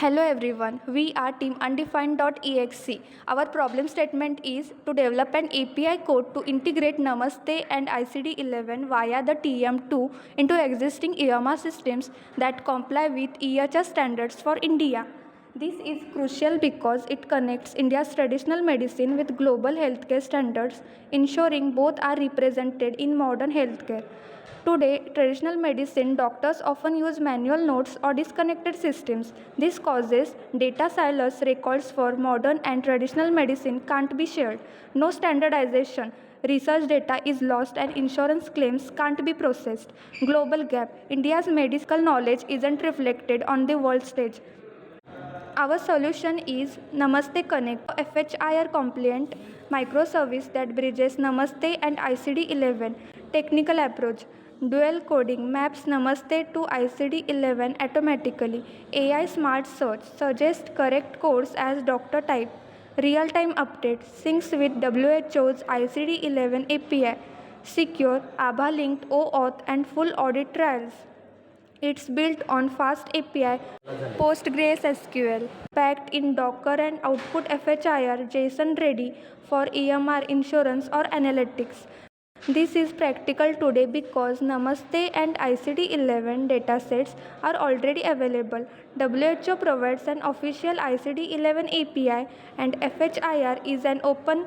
Hello everyone, we are team undefined.exe. Our problem statement is to develop an API code to integrate Namaste and ICD-11 via the TM2 into existing EMR systems that comply with EHS standards for India. This is crucial because it connects India's traditional medicine with global healthcare standards, ensuring both are represented in modern healthcare. Today, traditional medicine doctors often use manual notes or disconnected systems. This causes data silos. Records for modern and traditional medicine can't be shared. No standardization. Research data is lost and insurance claims can't be processed. Global gap. India's medical knowledge isn't reflected on the world stage. Our solution is Namaste Connect, a FHIR compliant microservice that bridges Namaste and ICD-11. Technical approach. Dual coding maps Namaste to ICD-11 automatically. AI smart search suggests correct codes as doctor type. Real-time update syncs with WHO's ICD-11 API. Secure ABHA-linked OAuth and full audit trials. It's built on fast API, PostgreSQL, packed in Docker and output FHIR JSON ready for EMR insurance or analytics. This is practical today because Namaste and ICD-11 datasets are already available. WHO provides an official ICD-11 API and FHIR is an open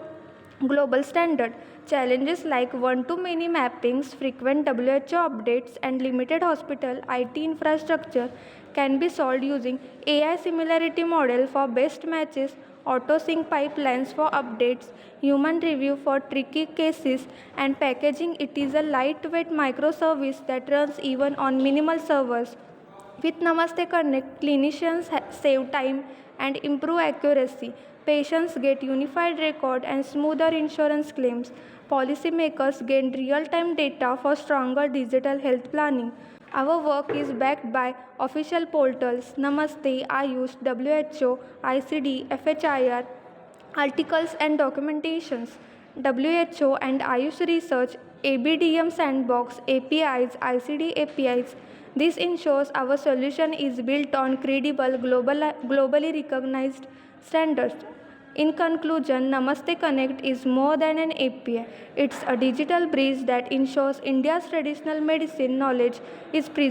global standard. Challenges like one-to-many mappings, frequent WHO updates, and limited hospital IT infrastructure can be solved using AI similarity model for best matches, auto-sync pipelines for updates, human review for tricky cases, and packaging it is a lightweight microservice that runs even on minimal servers. With Namaste Connect, clinicians save time and improve accuracy. Patients get unified record and smoother insurance claims. Policymakers gain real-time data for stronger digital health planning. Our work is backed by official portals Namaste, Ayush, WHO, ICD, FHIR, articles and documentations. WHO and Ayush Research, ABDM Sandbox, APIs, ICD APIs. This ensures our solution is built on credible, globally recognized standards. In conclusion, Namaste Connect is more than an API. It's a digital bridge that ensures India's traditional medicine knowledge is preserved.